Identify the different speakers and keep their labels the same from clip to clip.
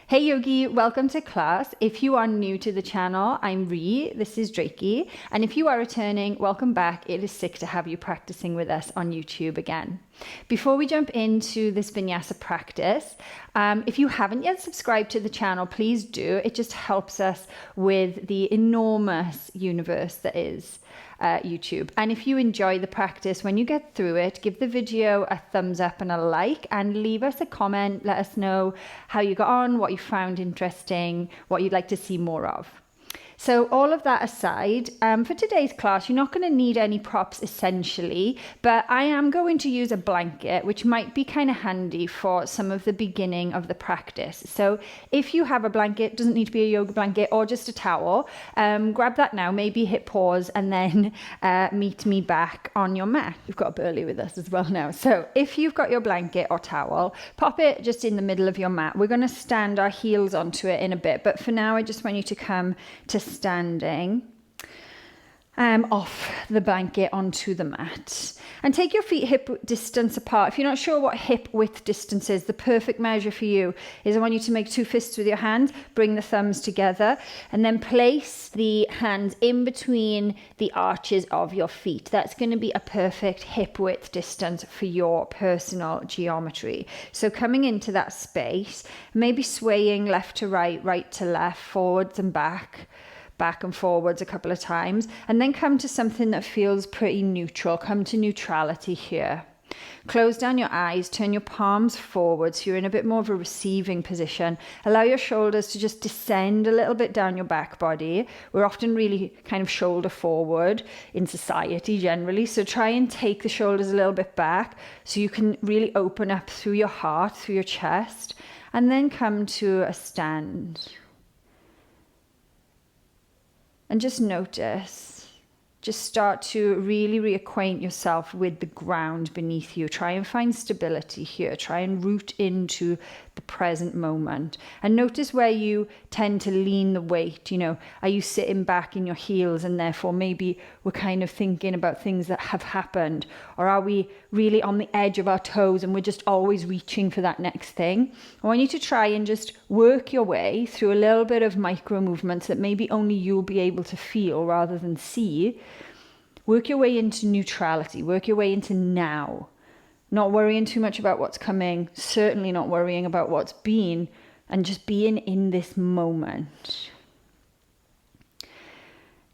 Speaker 1: Hey Yogi, welcome to class. If you are new to the channel, I'm Rhi, this is Drakey, and if you are returning, welcome back. It is sick to have you practicing with us on YouTube again. Before we jump into this Vinyasa practice, if you haven't yet subscribed to the channel, please do. It just helps us with the enormous universe that is YouTube. And if you enjoy the practice, when you get through it, give the video a thumbs up and a like, and leave us a comment. Let us know how you got on, what you found interesting, what you'd like to see more of. So all of that aside, for today's class, you're not going to need any props essentially, but I am going to use a blanket, which might be kind of handy for some of the beginning of the practice. So if you have a blanket, doesn't need to be a yoga blanket or just a towel, grab that now, maybe hit pause and then meet me back on your mat. We've got Burghley with us as well now. So if you've got your blanket or towel, pop it just in the middle of your mat. We're going to stand our heels onto it in a bit, but for now, I just want you to come to standing off the blanket onto the mat, and take your feet hip distance apart. If you're not sure what hip width distance is, the perfect measure for you is I want you to make two fists with your hands, bring the thumbs together, and then place the hands in between the arches of your feet. That's going to be a perfect hip width distance for your personal geometry. So coming into that space, maybe swaying left to right, right to left, forwards and back and forwards a couple of times, and then come to something that feels pretty neutral. Come to neutrality here. Close down your eyes, turn your palms forward so you're in a bit more of a receiving position. Allow your shoulders to just descend a little bit down your back body. We're often really kind of shoulder forward in society generally, so try and take the shoulders a little bit back so you can really open up through your heart, through your chest, and then come to a stand. And just notice, just start to really reacquaint yourself with the ground beneath you. Try and find stability here. Try and root into the present moment. And notice where you tend to lean the weight. You know, are you sitting back in your heels and therefore maybe we're kind of thinking about things that have happened? Or are we really on the edge of our toes and we're just always reaching for that next thing? I want you to try and just work your way through a little bit of micro movements that maybe only you'll be able to feel rather than see. Work your way into neutrality. Work your way into now. Not worrying too much about what's coming, certainly not worrying about what's been, and just being in this moment.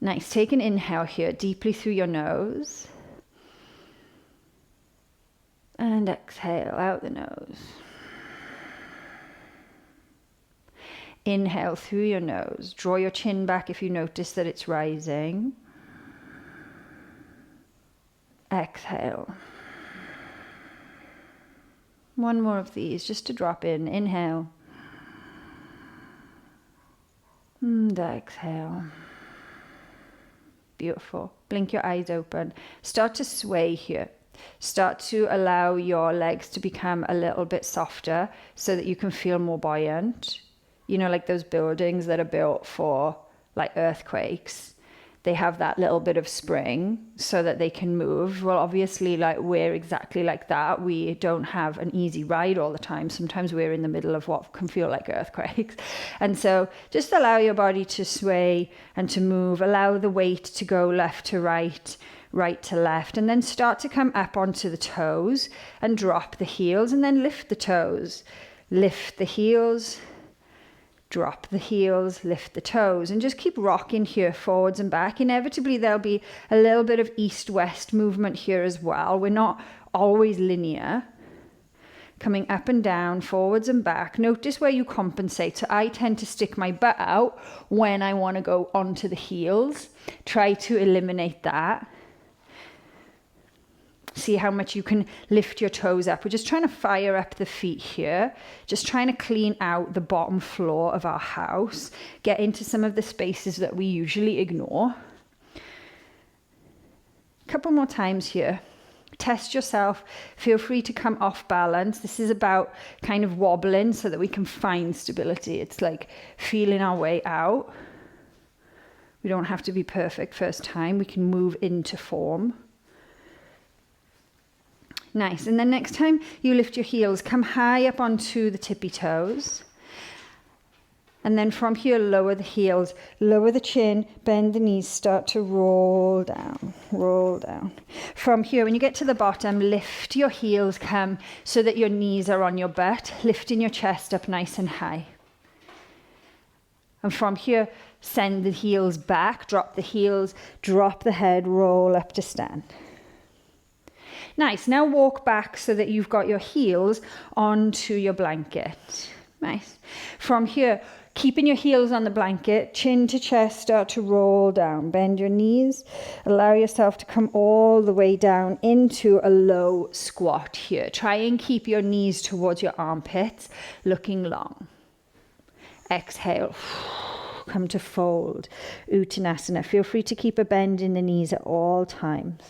Speaker 1: Nice. Take an inhale here, deeply through your nose. And exhale out the nose. Inhale through your nose. Draw your chin back if you notice that it's rising. Exhale. One more of these, just to drop in. Inhale. And exhale. Beautiful. Blink your eyes open. Start to sway here. Start to allow your legs to become a little bit softer so that you can feel more buoyant. You know, like those buildings that are built for like earthquakes. They have that little bit of spring so that they can move. Well, obviously, like we're exactly like that. We don't have an easy ride all the time. Sometimes we're in the middle of what can feel like earthquakes. And so just allow your body to sway and to move. Allow the weight to go left to right, right to left, and then start to come up onto the toes and drop the heels, and then lift the toes. Lift the heels. Drop the heels, lift the toes, and just keep rocking here forwards and back. Inevitably, there'll be a little bit of east-west movement here as well. We're not always linear. Coming up and down, forwards and back. Notice where you compensate. So I tend to stick my butt out when I want to go onto the heels. Try to eliminate that. See how much you can lift your toes up. We're just trying to fire up the feet here. Just trying to clean out the bottom floor of our house. Get into some of the spaces that we usually ignore. A couple more times here. Test yourself. Feel free to come off balance. This is about kind of wobbling so that we can find stability. It's like feeling our way out. We don't have to be perfect first time. We can move into form. Nice. And then next time you lift your heels, come high up onto the tippy toes. And then from here, lower the heels, lower the chin, bend the knees, start to roll down, roll down. From here, when you get to the bottom, lift your heels, come so that your knees are on your butt, lifting your chest up nice and high. And from here, send the heels back, drop the heels, drop the head, roll up to stand. Nice, now walk back so that you've got your heels onto your blanket. Nice. From here, keeping your heels on the blanket, chin to chest, start to roll down. Bend your knees. Allow yourself to come all the way down into a low squat here. Try and keep your knees towards your armpits, looking long. Exhale. Come to fold. Uttanasana. Feel free to keep a bend in the knees at all times.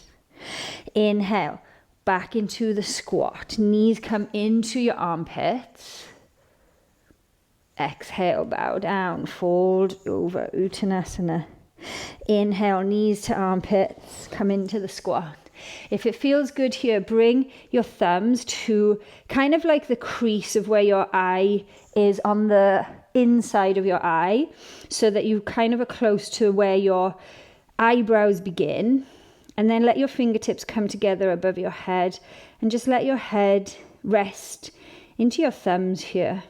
Speaker 1: Inhale. Back into the squat. Knees come into your armpits. Exhale, bow down, fold over, Uttanasana. Inhale, knees to armpits, come into the squat. If it feels good here, bring your thumbs to kind of like the crease of where your eye is on the inside of your eye, so that you kind of are close to where your eyebrows begin. And then let your fingertips come together above your head and just let your head rest into your thumbs here.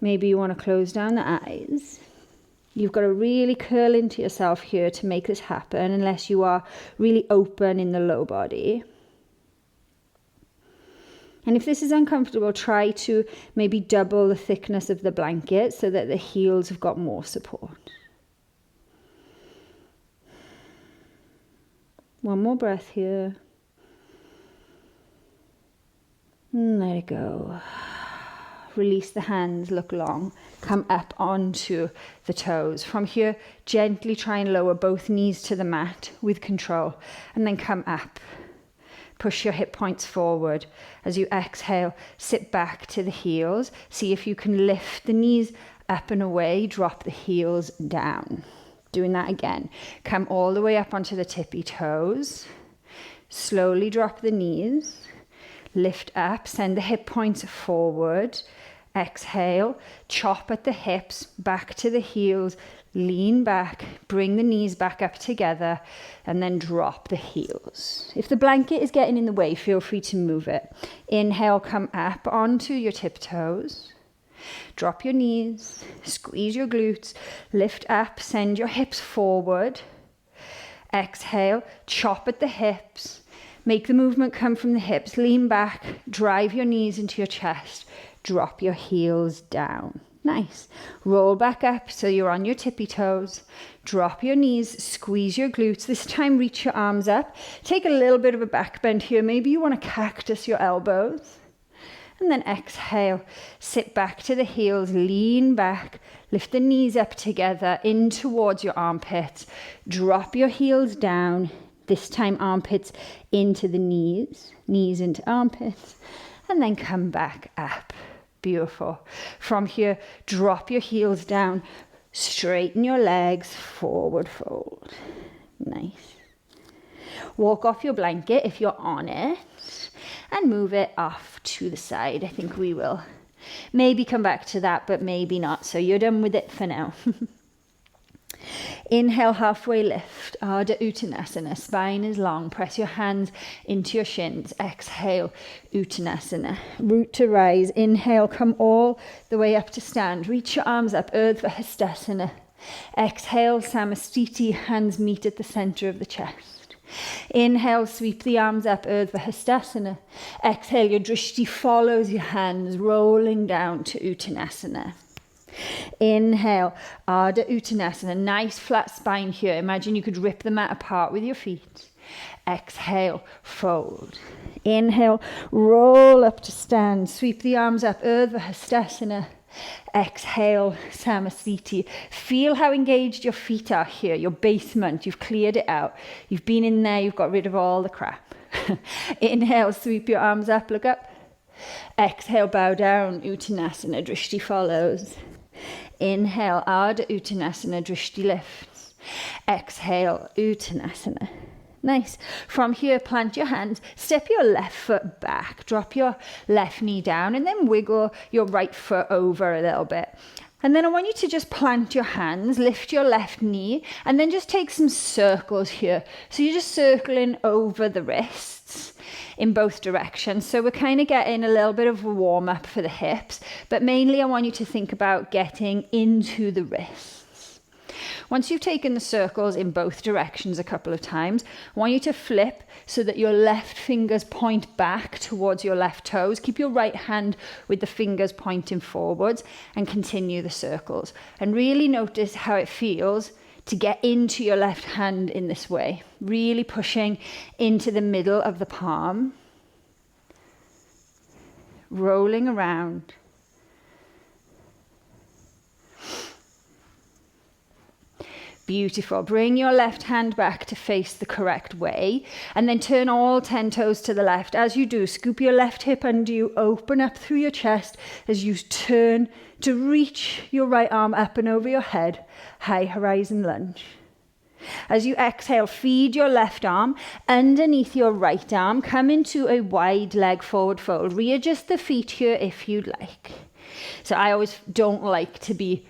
Speaker 1: Maybe you want to close down the eyes. You've got to really curl into yourself here to make this happen, unless you are really open in the low body. And if this is uncomfortable, try to maybe double the thickness of the blanket so that the heels have got more support. One more breath here. And let it go. Release the hands, look long, come up onto the toes. From here, gently try and lower both knees to the mat with control, and then come up. Push your hip points forward. As you exhale, sit back to the heels. See if you can lift the knees up and away, drop the heels down. Doing that again. Come all the way up onto the tippy toes. Slowly drop the knees. Lift up, send the hip points forward. Exhale, chop at the hips, back to the heels, lean back, bring the knees back up together, and then drop the heels. If the blanket is getting in the way, feel free to move it. Inhale, come up onto your tiptoes. Drop your knees, squeeze your glutes, lift up, send your hips forward. Exhale, chop at the hips. Make the movement come from the hips. Lean back, drive your knees into your chest. Drop your heels down. Nice. Roll back up so you're on your tippy toes. Drop your knees, squeeze your glutes. This time reach your arms up. Take a little bit of a back bend here. Maybe you want to cactus your elbows. And then exhale. Sit back to the heels. Lean back. Lift the knees up together in towards your armpits. Drop your heels down. This time armpits into the knees, knees into armpits, and then come back up. Beautiful. From here, drop your heels down, straighten your legs, forward fold. Nice. Walk off your blanket if you're on it, and move it off to the side. I think we will maybe come back to that, but maybe not. So you're done with it for now. Inhale, halfway lift, Ardha Uttanasana, spine is long, press your hands into your shins. Exhale, Uttanasana, root to rise. Inhale, come all the way up to stand. Reach your arms up, Urdhva Hastasana. Exhale, Samasthiti, hands meet at the center of the chest. Inhale, sweep the arms up, Urdhva Hastasana. Exhale, your drishti follows your hands, rolling down to Uttanasana. Inhale, Ardha Uttanasana, nice flat spine here. Imagine you could rip the mat apart with your feet. Exhale, fold. Inhale, roll up to stand. Sweep the arms up, Urdhva Hastasana. Exhale, Samasthiti. Feel how engaged your feet are here, your basement. You've cleared it out. You've been in there, you've got rid of all the crap. Inhale, sweep your arms up, look up. Exhale, bow down, Uttanasana, drishti follows. Inhale, Ardha Uttanasana, drishti lifts. Exhale, Uttanasana. Nice. From here, plant your hands, step your left foot back, drop your left knee down, and then wiggle your right foot over a little bit. And then I want you to just plant your hands, lift your left knee, and then just take some circles here. So you're just circling over the wrists in both directions. So we're kind of getting a little bit of a warm up for the hips, but mainly I want you to think about getting into the wrists. Once you've taken the circles in both directions a couple of times, I want you to flip so that your left fingers point back towards your left toes. Keep your right hand with the fingers pointing forwards and continue the circles. And really notice how it feels to get into your left hand in this way. Really pushing into the middle of the palm. Rolling around. Beautiful. Bring your left hand back to face the correct way and then turn all 10 toes to the left. As you do, scoop your left hip under you, open up through your chest as you turn to reach your right arm up and over your head, high horizon lunge. As you exhale, feed your left arm underneath your right arm, come into a wide leg forward fold. Readjust the feet here if you'd like. So I always don't like to be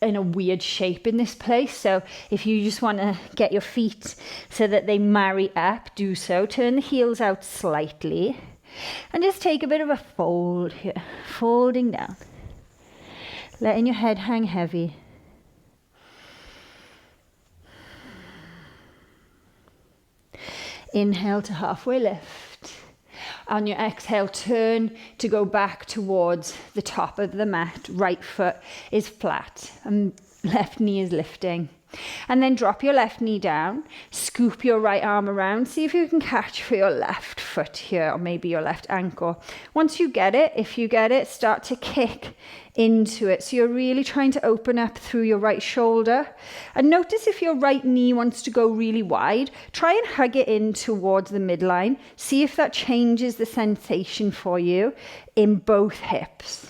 Speaker 1: in a weird shape in this place, so if you just want to get your feet so that they marry up, do so. Turn the heels out slightly and just take a bit of a fold here, folding down, letting your head hang heavy. Inhale to halfway lift. On your exhale, turn to go back towards the top of the mat. Right foot is flat and left knee is lifting. And then drop your left knee down, scoop your right arm around, see if you can catch for your left foot here or maybe your left ankle. Once you get it, if you get it, start to kick into it. So you're really trying to open up through your right shoulder. And notice if your right knee wants to go really wide, try and hug it in towards the midline. See if that changes the sensation for you in both hips.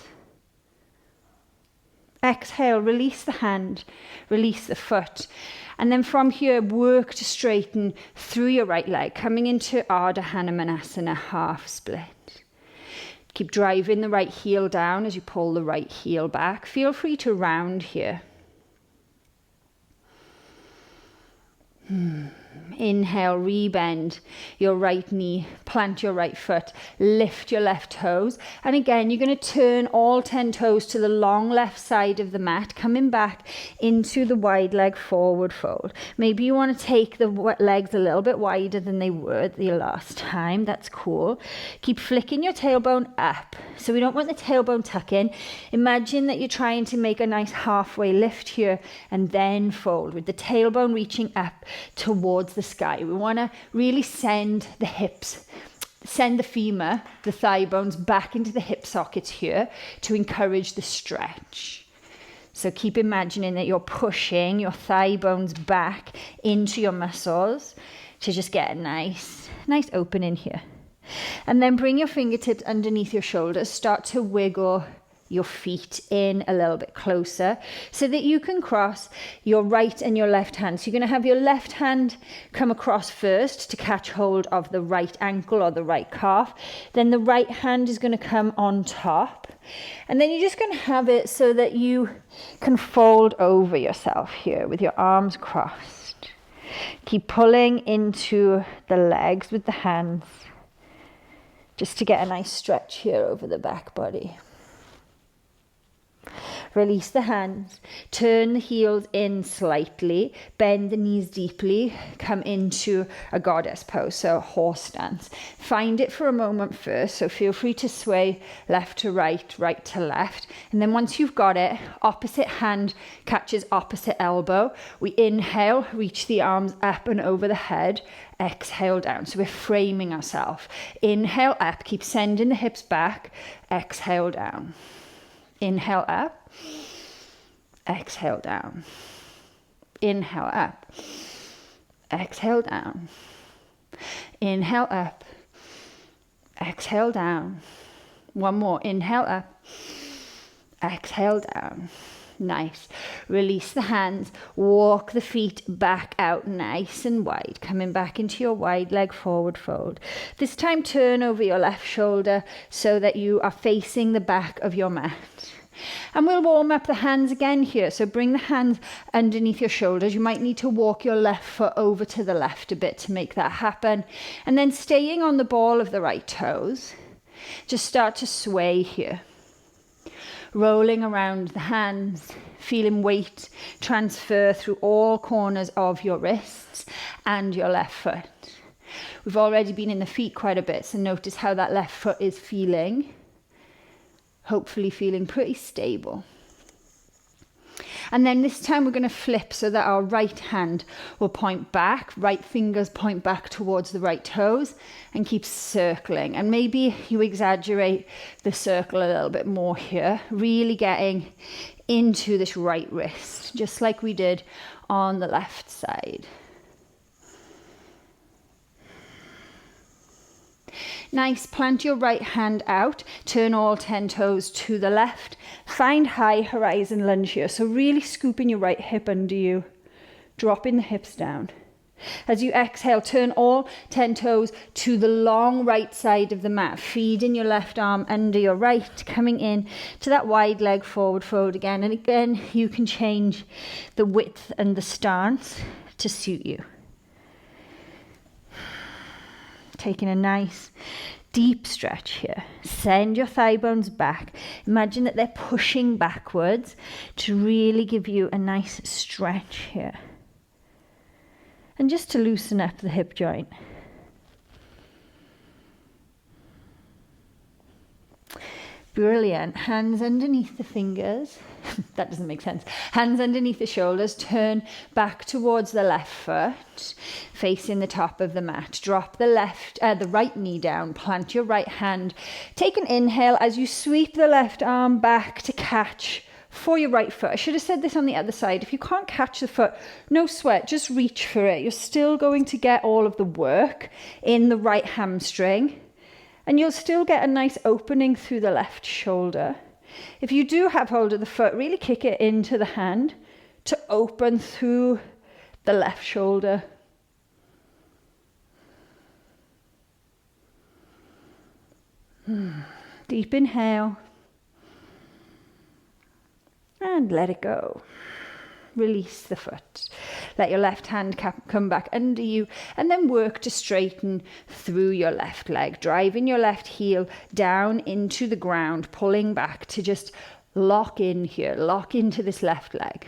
Speaker 1: Exhale, release the hand, release the foot. And then from here, work to straighten through your right leg, coming into Ardha Hanumanasana, half split. Keep driving the right heel down as you pull the right heel back. Feel free to round here. Inhale, rebend your right knee, plant your right foot, lift your left toes. And again, you're going to turn all 10 toes to the long left side of the mat, coming back into the wide leg forward fold. Maybe you want to take the legs a little bit wider than they were the last time. That's cool. Keep flicking your tailbone up. So we don't want the tailbone tuck in. Imagine that you're trying to make a nice halfway lift here and then fold with the tailbone reaching up towards the sky. We want to really send the hips, send the femur, the thigh bones back into the hip sockets here to encourage the stretch. So keep imagining that you're pushing your thigh bones back into your muscles to just get a nice opening here. And then bring your fingertips underneath your shoulders, start to wiggle your feet in a little bit closer so that you can cross your right and your left hand. So you're going to have your left hand come across first to catch hold of the right ankle or the right calf. Then the right hand is going to come on top. And then you're just going to have it so that you can fold over yourself here with your arms crossed. Keep pulling into the legs with the hands just to get a nice stretch here over the back body. Release the hands, turn the heels in slightly, bend the knees deeply, come into a goddess pose, so horse stance. Find it for a moment first, so feel free to sway left to right, right to left. And then once you've got it, opposite hand catches opposite elbow. We inhale, reach the arms up and over the head. Exhale down. So we're framing ourselves. Inhale up, keep sending the hips back. Exhale down. Inhale up, exhale down. Inhale up, exhale down. Inhale up, exhale down. One more, inhale up, exhale down. Nice. Release the hands, walk the feet back out nice and wide, coming back into your wide leg forward fold. This time turn over your left shoulder so that you are facing the back of your mat. And we'll warm up the hands again here. So bring the hands underneath your shoulders. You might need to walk your left foot over to the left a bit to make that happen. And then staying on the ball of the right toes, just start to sway here. Rolling around the hands, feeling weight transfer through all corners of your wrists and your left foot. We've already been in the feet quite a bit, so notice how that left foot is feeling. Hopefully feeling pretty stable. And then this time we're going to flip so that our right hand will point back, right fingers point back towards the right toes, and keep circling. And maybe you exaggerate the circle a little bit more here, really getting into this right wrist, just like we did on the left side. Nice, plant your right hand out, turn all 10 toes to the left, find high horizon lunge here. So really scooping your right hip under you, dropping the hips down. As you exhale, turn all 10 toes to the long right side of the mat, feeding your left arm under your right, coming in to that wide leg forward fold again. And again, you can change the width and the stance to suit you. Taking a nice deep stretch here. Send your thigh bones back. Imagine that they're pushing backwards to really give you a nice stretch here. And just to loosen up the hip joint. Brilliant. Hands underneath the fingers. That doesn't make sense. Hands underneath the shoulders. Turn back towards the left foot, facing the top of the mat. Drop the right knee down. Plant your right hand. Take an inhale as you sweep the left arm back to catch for your right foot. I should have said this on the other side. If you can't catch the foot, no sweat. Just reach for it. You're still going to get all of the work in the right hamstring. And you'll still get a nice opening through the left shoulder. If you do have hold of the foot, really kick it into the hand to open through the left shoulder. Deep inhale. And let it go. Release the foot. Let your left hand come back under you and then work to straighten through your left leg, driving your left heel down into the ground, pulling back to just lock in here, lock into this left leg.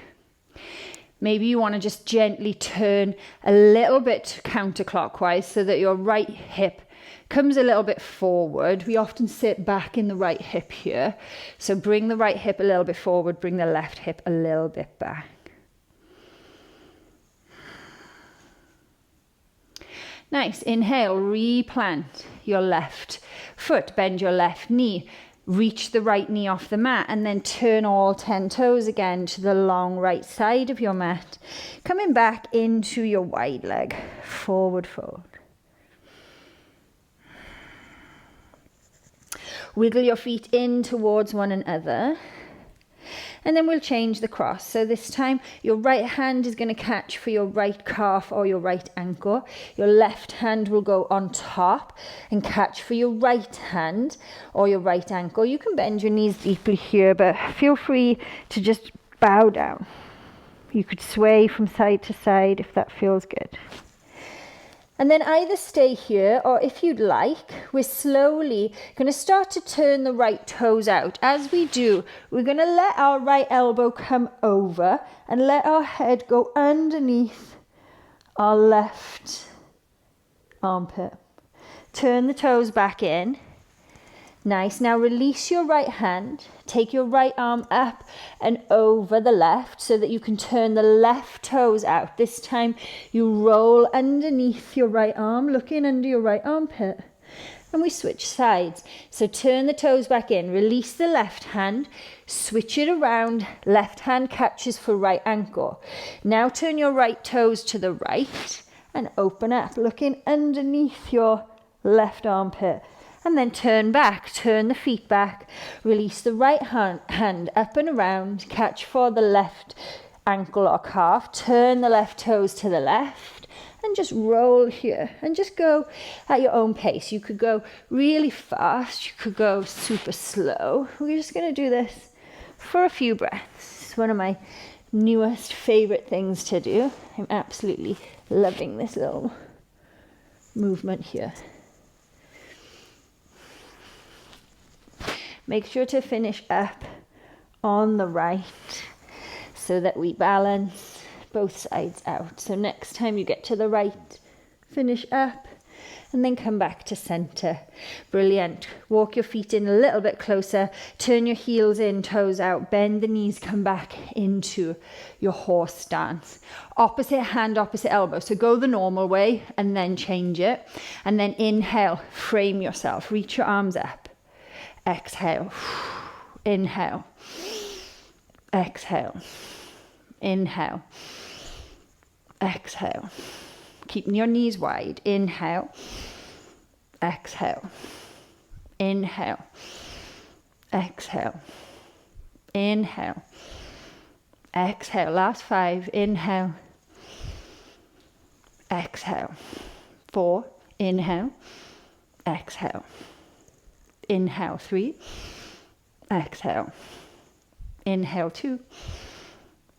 Speaker 1: Maybe you want to just gently turn a little bit counterclockwise so that your right hip comes a little bit forward. We often sit back in the right hip here. So bring the right hip a little bit forward, bring the left hip a little bit back. Nice. Inhale, replant your left foot, bend your left knee, reach the right knee off the mat, and then turn all 10 toes again to the long right side of your mat, coming back into your wide leg, forward fold. Wiggle your feet in towards one another. And then we'll change the cross. So this time your right hand is going to catch for your right calf or your right ankle. Your left hand will go on top and catch for your right hand or your right ankle. You can bend your knees deeply here, but feel free to just bow down. You could sway from side to side if that feels good. And then either stay here, or if you'd like, we're slowly going to start to turn the right toes out. As we do, we're going to let our right elbow come over and let our head go underneath our left armpit. Turn the toes back in. Nice. Now release your right hand. Take your right arm up and over the left so that you can turn the left toes out. This time you roll underneath your right arm, looking under your right armpit. And we switch sides. So turn the toes back in. Release the left hand. Switch it around. Left hand catches for right ankle. Now turn your right toes to the right and open up, looking underneath your left armpit. And then turn back, turn the feet back, release the right hand up and around, catch for the left ankle or calf, turn the left toes to the left, and just roll here, and just go at your own pace. You could go really fast, you could go super slow. We're just going to do this for a few breaths. It's one of my newest favorite things to do. I'm absolutely loving this little movement here. Make sure to finish up on the right so that we balance both sides out. So next time you get to the right, finish up and then come back to center. Brilliant. Walk your feet in a little bit closer, turn your heels in, toes out, bend the knees, come back into your horse stance. Opposite hand, opposite elbow. So go the normal way and then change it. And then inhale, frame yourself, reach your arms up. Exhale, inhale, exhale, inhale, exhale. Keeping your knees wide. Inhale, exhale, inhale, exhale, inhale, exhale. Last 5. Inhale, exhale. 4. Inhale, exhale. Inhale 3, exhale. Inhale 2,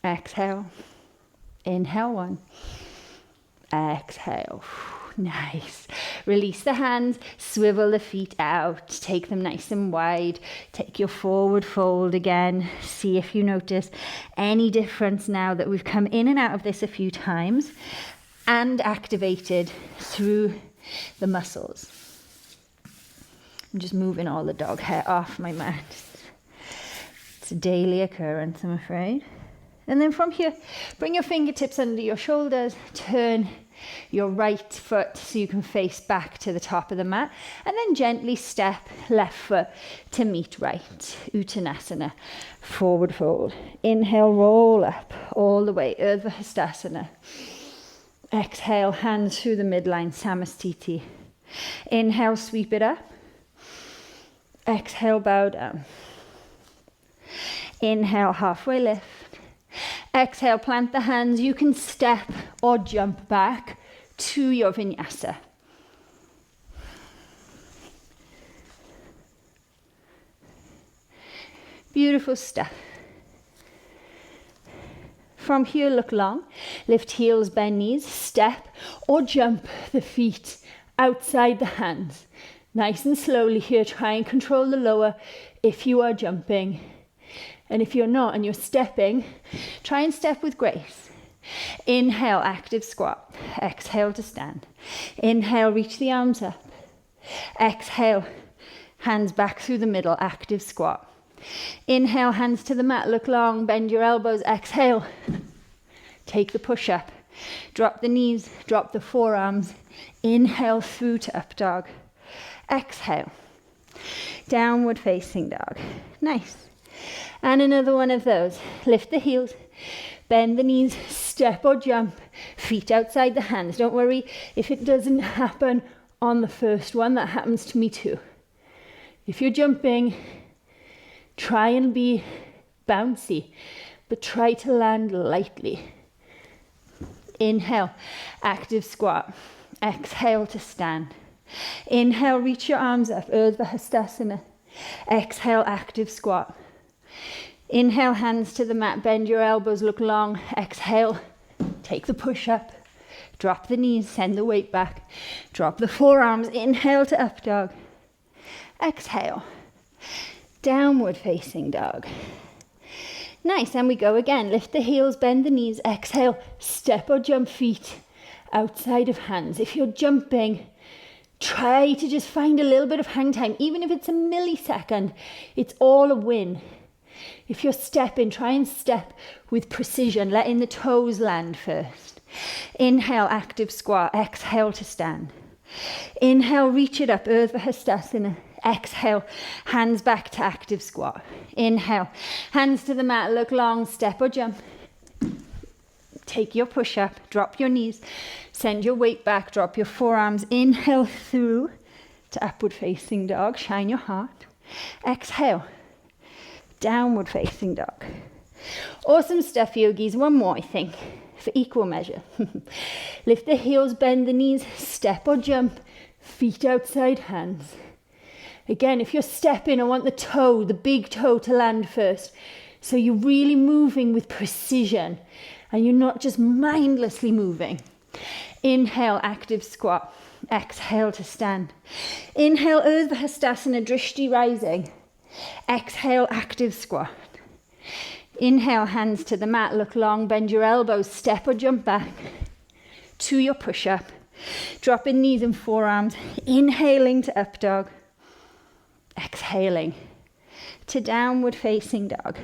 Speaker 1: exhale. Inhale 1, exhale. Nice. Release the hands, swivel the feet out, take them nice and wide. Take your forward fold again. See if you notice any difference now that we've come in and out of this a few times and activated through the muscles. I'm just moving all the dog hair off my mat. It's a daily occurrence, I'm afraid. And then from here, bring your fingertips under your shoulders, turn your right foot so you can face back to the top of the mat, and then gently step left foot to meet right. Uttanasana, forward fold. Inhale, roll up all the way, Urdhva Hastasana. Exhale, hands through the midline, Samastiti. Inhale, sweep it up. Exhale, bow down. Inhale, halfway lift. Exhale, plant the hands. You can step or jump back to your vinyasa. Beautiful stuff. From here, look long. Lift heels, bend knees, step or jump the feet outside the hands. Nice and slowly here, try and control the lower if you are jumping. And if you're not and you're stepping, try and step with grace. Inhale, active squat. Exhale to stand. Inhale, reach the arms up. Exhale, hands back through the middle, active squat. Inhale, hands to the mat, look long, bend your elbows. Exhale, take the push up. Drop the knees, drop the forearms. Inhale through to up dog. Exhale, downward facing dog. Nice. And another one of those. Lift the heels, bend the knees, step or jump, feet outside the hands. Don't worry if it doesn't happen on the first one, that happens to me too. If you're jumping, try and be bouncy, but try to land lightly. Inhale, active squat. Exhale to stand. Inhale, reach your arms up, Urdhva Hastasana. Exhale, active squat. Inhale, hands to the mat, bend your elbows, look long. Exhale, take the push up. Drop the knees, send the weight back. Drop the forearms, inhale to up dog. Exhale, downward facing dog. Nice, and we go again. Lift the heels, bend the knees. Exhale, step or jump feet outside of hands. If you're jumping, try to just find a little bit of hang time. Even if it's a millisecond, it's all a win. If you're stepping, try and step with precision, letting the toes land first. Inhale, active squat. Exhale to stand. Inhale, reach it up, Urdhva Hastasana. Exhale, hands back to active squat. Inhale, hands to the mat, look long, step or jump. Take your push up, drop your knees, send your weight back, drop your forearms. Inhale through to upward facing dog. Shine your heart. Exhale. Downward facing dog. Awesome stuff, yogis. One more, I think, for equal measure. Lift the heels, bend the knees, step or jump, feet outside, hands. Again, if you're stepping, I want the toe, the big toe to land first. So you're really moving with precision and you're not just mindlessly moving. Inhale, active squat. Exhale to stand. Inhale, Urdhva Hastasana, Drishti rising. Exhale, active squat. Inhale, hands to the mat, look long, bend your elbows, step or jump back to your push-up. Dropping knees and forearms, inhaling to up dog. Exhaling to downward facing dog.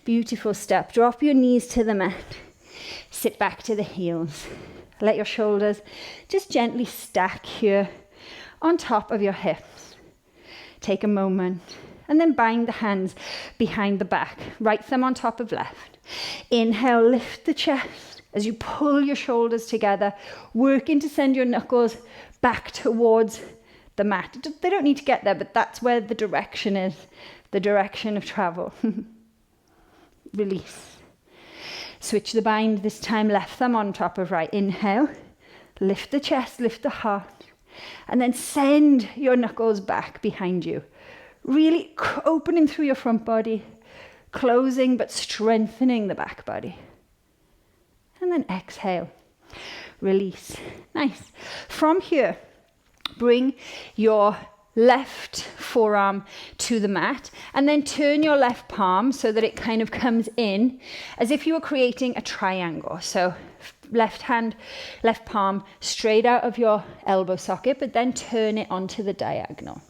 Speaker 1: Beautiful step. Drop your knees to the mat. Sit back to the heels. Let your shoulders just gently stack here on top of your hips. Take a moment and then bind the hands behind the back. Right thumb on top of left. Inhale, lift the chest as you pull your shoulders together, working to send your knuckles back towards the mat. They don't need to get there, but that's where the direction is, the direction of travel. Release. Switch the bind, this time left thumb on top of right. Inhale, lift the chest, lift the heart, and then send your knuckles back behind you. Really opening through your front body, closing but strengthening the back body. And then exhale, release. Nice. From here, bring your left forearm to the mat and then turn your left palm so that it kind of comes in as if you were creating a triangle. So left hand, left palm straight out of your elbow socket, but then turn it onto the diagonal.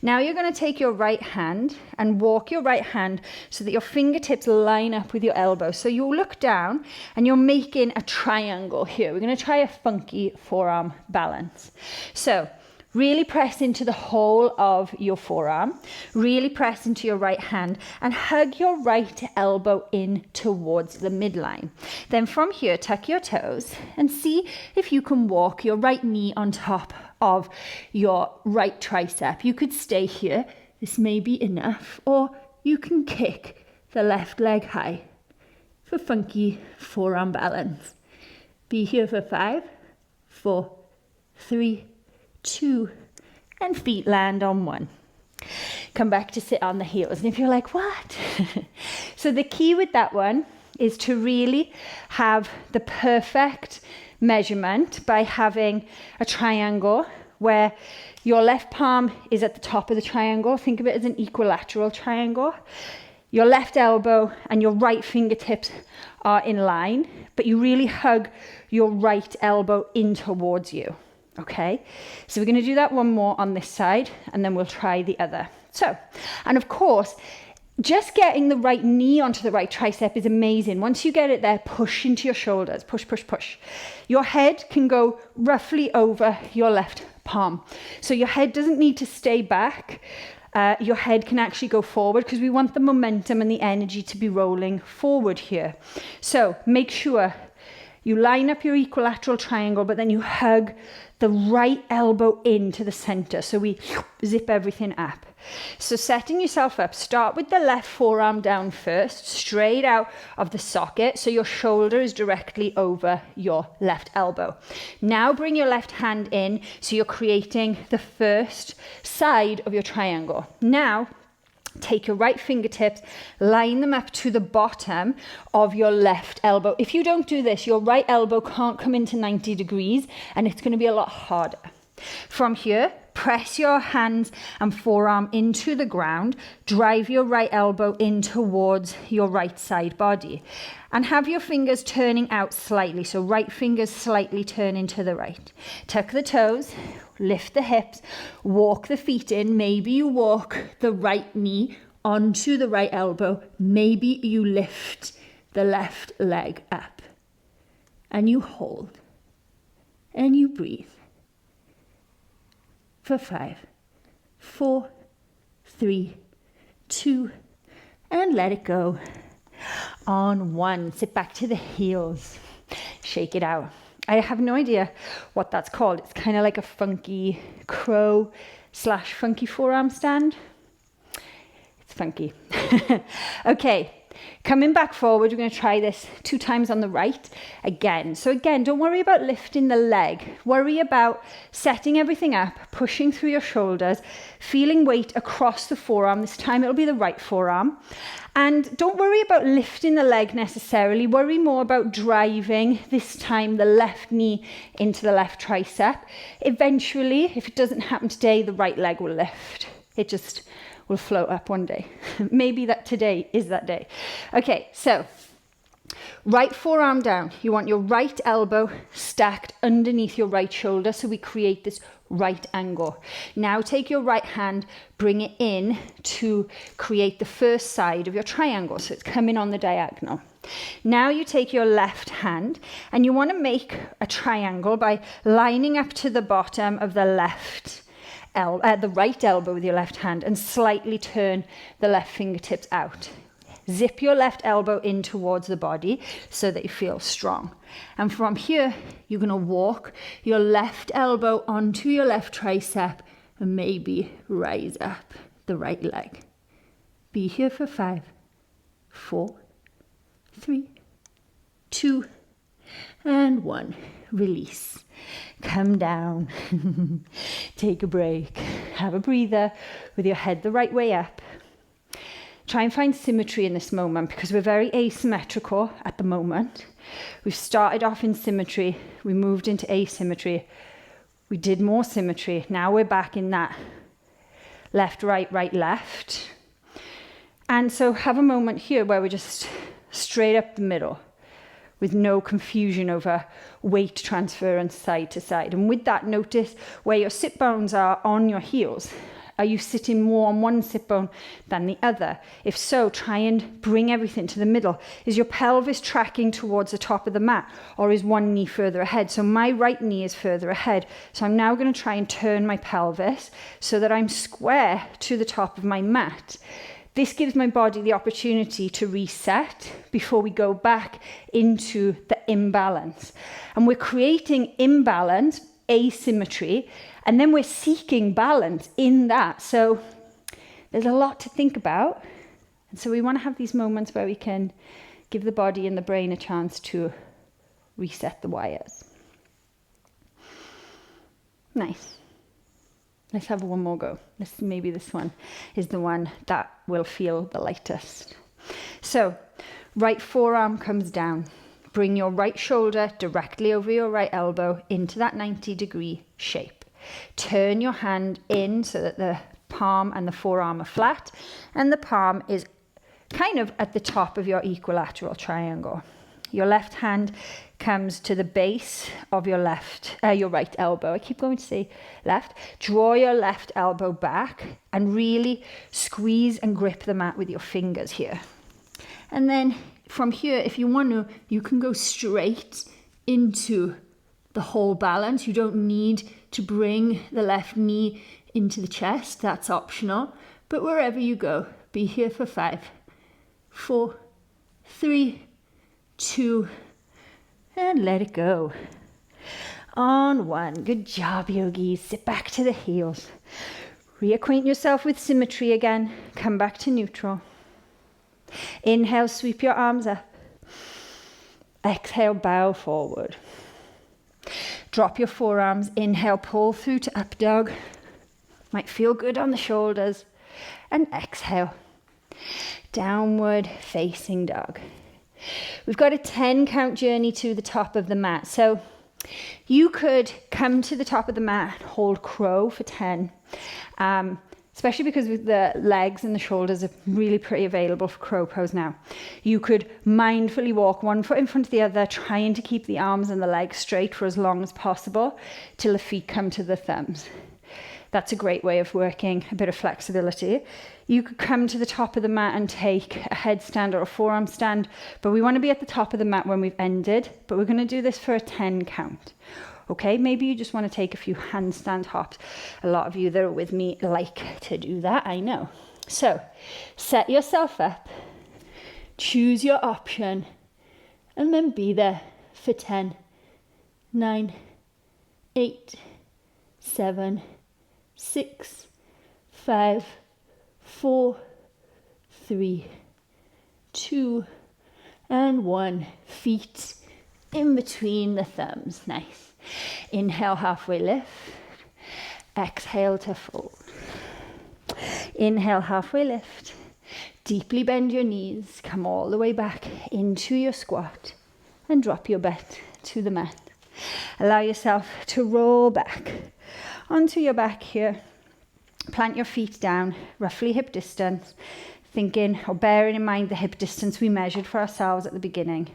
Speaker 1: Now you're going to take your right hand and walk your right hand so that your fingertips line up with your elbow. So you'll look down and you're making a triangle here. We're going to try a funky forearm balance. So really press into the whole of your forearm. Really press into your right hand and hug your right elbow in towards the midline. Then from here, tuck your toes and see if you can walk your right knee on top of your right tricep. You could stay here. This may be enough. Or you can kick the left leg high for funky forearm balance. Be here for 5, 4, 3, 2, and feet land on 1. Come back to sit on the heels. And if you're like, what? So the key with that one is to really have the perfect measurement by having a triangle where your left palm is at the top of the triangle. Think of it as an equilateral triangle. Your left elbow and your right fingertips are in line, but you really hug your right elbow in towards you. Okay, so we're going to do that one more on this side and then we'll try the other. So, and of course, just getting the right knee onto the right tricep is amazing. Once you get it there, push into your shoulders, push, push, push. Your head can go roughly over your left palm. So your head doesn't need to stay back. Your head can actually go forward because we want the momentum and the energy to be rolling forward here. So make sure you line up your equilateral triangle, but then you hug the right elbow into the center. So we zip everything up. So setting yourself up, start with the left forearm down first, straight out of the socket. So your shoulder is directly over your left elbow. Now bring your left hand in. So you're creating the first side of your triangle. Now, take your right fingertips, line them up to the bottom of your left elbow. If you don't do this, your right elbow can't come into 90 degrees and it's going to be a lot harder. From here, press your hands and forearm into the ground, drive your right elbow in towards your right side body and have your fingers turning out slightly. So right fingers slightly turning to the right. Tuck the toes. Lift the hips, walk the feet in. Maybe you walk the right knee onto the right elbow. Maybe you lift the left leg up. And you hold. And you breathe. For 5, 4, 3, 2, and let it go. On 1, sit back to the heels. Shake it out. I have no idea what that's called. It's kind of like a funky crow / funky forearm stand. It's funky. Okay, coming back forward, we're going to try this 2 times on the right again. So again, don't worry about lifting the leg. Worry about setting everything up, pushing through your shoulders, feeling weight across the forearm. This time it'll be the right forearm. And don't worry about lifting the leg necessarily. Worry more about driving, this time, the left knee into the left tricep. Eventually, if it doesn't happen today, the right leg will lift. It just will float up one day. Maybe that today is that day. Okay, so right forearm down. You want your right elbow stacked underneath your right shoulder, so we create this right angle. Now take your right hand, bring it in to create the first side of your triangle, so it's coming on the diagonal. Now you take your left hand and you want to make a triangle by lining up to the bottom of the the right elbow with your left hand and slightly turn the left fingertips out. Zip your left elbow in towards the body so that you feel strong. And from here, you're going to walk your left elbow onto your left tricep and maybe rise up the right leg. Be here for 5, 4, 3, 2, and 1. Release. Come down. Take a break. Have a breather with your head the right way up. Try and find symmetry in this moment because we're very asymmetrical at the moment. We've started off in symmetry. We moved into asymmetry. We did more symmetry. Now we're back in that left, right, right, left. And so have a moment here where we're just straight up the middle with no confusion over weight transference side to side. And with that, notice where your sit bones are on your heels. Are you sitting more on one sit bone than the other? If so, try and bring everything to the middle. Is your pelvis tracking towards the top of the mat, or is one knee further ahead? So my right knee is further ahead. So I'm now going to try and turn my pelvis so that I'm square to the top of my mat. This gives my body the opportunity to reset before we go back into the imbalance. And we're creating imbalance, asymmetry, and then we're seeking balance in that. So there's a lot to think about. And so we want to have these moments where we can give the body and the brain a chance to reset the wires. Nice. Let's have one more go. Maybe this one is the one that will feel the lightest. So right forearm comes down. Bring your right shoulder directly over your right elbow into that 90-degree shape. Turn your hand in so that the palm and the forearm are flat, and the palm is kind of at the top of your equilateral triangle. Your left hand comes to the base of your right elbow. I keep going to say left. Draw your left elbow back and really squeeze and grip the mat with your fingers here. And then from here, if you want to, you can go straight into the whole balance. You don't need to bring the left knee into the chest. That's optional. But wherever you go, be here for 5, 4, 3, 2, and let it go. On 1. Good job, yogis. Sit back to the heels. Reacquaint yourself with symmetry again. Come back to neutral. Inhale, sweep your arms up. Exhale, bow forward. Drop your forearms. Inhale, pull through to up dog. Might feel good on the shoulders. And exhale. Downward facing dog. We've got a 10 count journey to the top of the mat. So you could come to the top of the mat, hold crow for 10. Especially because with the legs and the shoulders are really pretty available for crow pose now. You could mindfully walk one foot in front of the other, trying to keep the arms and the legs straight for as long as possible till the feet come to the thumbs. That's a great way of working a bit of flexibility. You could come to the top of the mat and take a headstand or a forearm stand, but we want to be at the top of the mat when we've ended, but we're going to do this for a 10 count. Okay, maybe you just want to take a few handstand hops. A lot of you that are with me like to do that, I know. So set yourself up, choose your option, and then be there for 10, 9, 8, 7, 6, 5, 4, 3, 2, and 1. Feet in between the thumbs. Nice. Inhale, halfway lift. Exhale to fold. Inhale, halfway lift. Deeply bend your knees. Come all the way back into your squat and drop your butt to the mat. Allow yourself to roll back onto your back here. Plant your feet down, roughly hip distance, thinking or bearing in mind the hip distance we measured for ourselves at the beginning.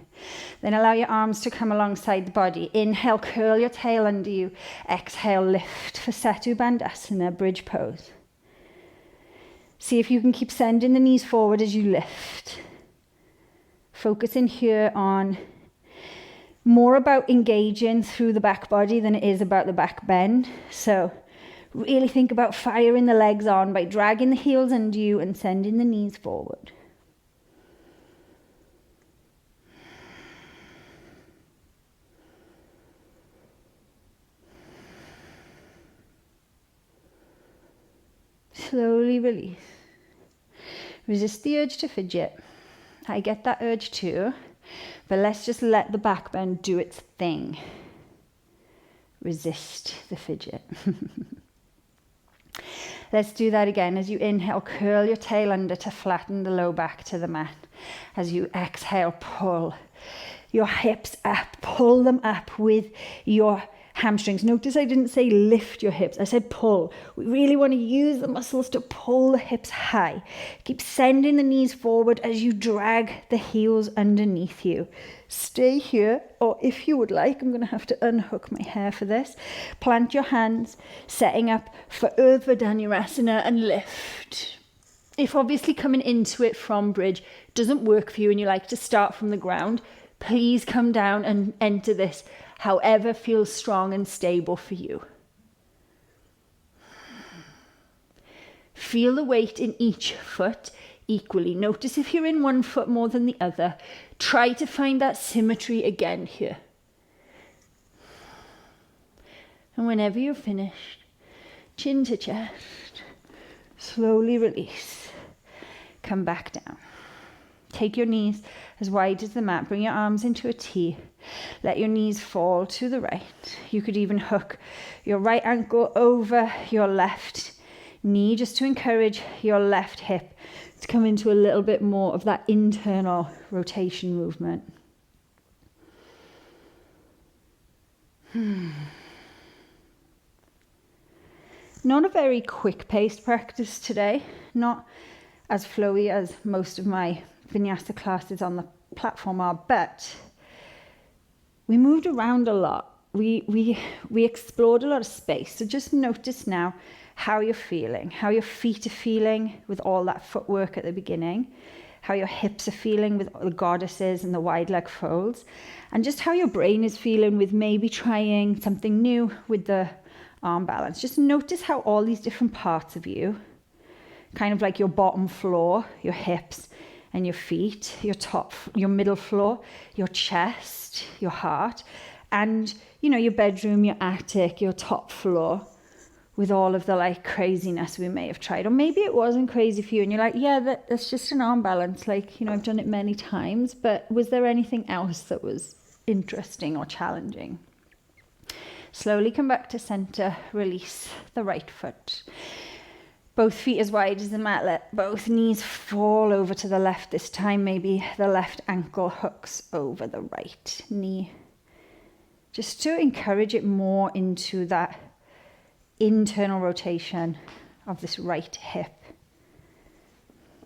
Speaker 1: Then allow your arms to come alongside the body. Inhale, curl your tail under you. Exhale, lift for Setu Bandhasana, bridge pose. See if you can keep sending the knees forward as you lift. Focusing here on more about engaging through the back body than it is about the back bend. So really think about firing the legs on by dragging the heels under you and sending the knees forward. Slowly release. Resist the urge to fidget. I get that urge too, but let's just let the back bend do its thing. Resist the fidget. Let's do that again. As you inhale, curl your tail under to flatten the low back to the mat. As you exhale, pull your hips up, pull them up with your hamstrings. Notice I didn't say lift your hips, I said pull. We really want to use the muscles to pull the hips high. Keep sending the knees forward as you drag the heels underneath you. Stay here, or if you would like, I'm going to have to unhook my hair for this. Plant your hands, setting up for Urdhva Dhanurasana and lift. If obviously coming into it from bridge doesn't work for you and you like to start from the ground, please come down and enter this however feels strong and stable for you. Feel the weight in each foot equally. Notice if you're in one foot more than the other. Try to find that symmetry again here. And whenever you're finished, chin to chest, slowly release. Come back down. Take your knees as wide as the mat. Bring your arms into a T. Let your knees fall to the right. You could even hook your right ankle over your left knee just to encourage your left hip to come into a little bit more of that internal rotation movement. Not a very quick-paced practice today. Not as flowy as most of my Vinyasa classes on the platform are, but we moved around a lot. We explored a lot of space. So just notice now how you're feeling, how your feet are feeling with all that footwork at the beginning, how your hips are feeling with the goddesses and the wide leg folds, and just how your brain is feeling with maybe trying something new with the arm balance. Just notice how all these different parts of you, kind of like your bottom floor, your hips and your feet, your top, your middle floor, your chest, your heart, and your bedroom, your attic, your top floor, with all of the like craziness we may have tried. Or maybe it wasn't crazy for you and you're like, yeah, that's just an arm balance. Like, I've done it many times, but was there anything else that was interesting or challenging? Slowly come back to center, release the right foot. Both feet as wide as the mat, let both knees fall over to the left this time. Maybe the left ankle hooks over the right knee. Just to encourage it more into that internal rotation of this right hip.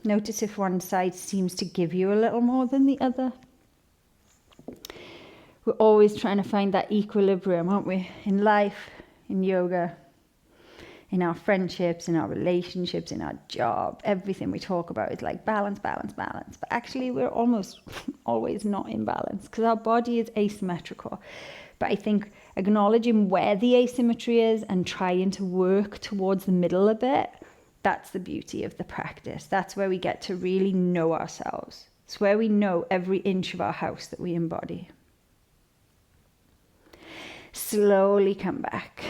Speaker 1: Notice if one side seems to give you a little more than the other. We're always trying to find that equilibrium, aren't we? In life, in yoga, in our friendships, in our relationships, in our job. Everything we talk about is like balance, balance, balance. But actually we're almost always not in balance because our body is asymmetrical. But I think acknowledging where the asymmetry is and trying to work towards the middle a bit, that's the beauty of the practice. That's where we get to really know ourselves. It's where we know every inch of our house that we embody. Slowly come back.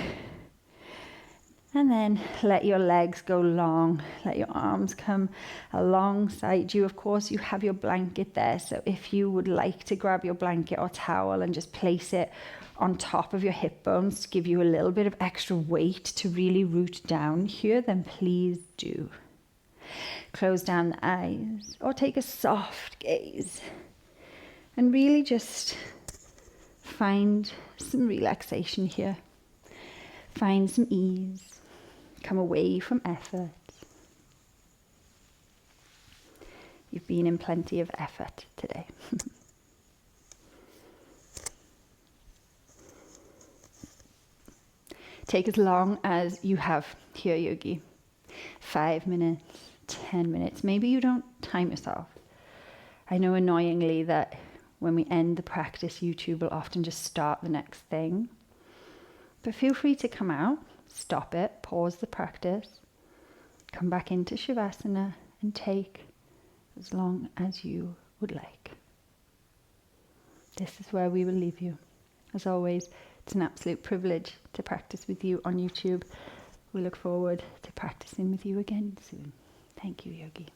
Speaker 1: And then let your legs go long. Let your arms come alongside you. Of course, you have your blanket there. So if you would like to grab your blanket or towel and just place it on top of your hip bones to give you a little bit of extra weight to really root down here, then please do. Close down the eyes or take a soft gaze and really just find some relaxation here. Find some ease. Come away from effort. You've been in plenty of effort today. Take as long as you have here, Yogi. 5 minutes, 10 minutes. Maybe you don't time yourself. I know annoyingly that when we end the practice, YouTube will often just start the next thing. But feel free to come out, stop it, pause the practice, come back into Shavasana and take as long as you would like. This is where we will leave you. As always, it's an absolute privilege to practice with you on YouTube. We look forward to practicing with you again soon. Thank you, Yogi.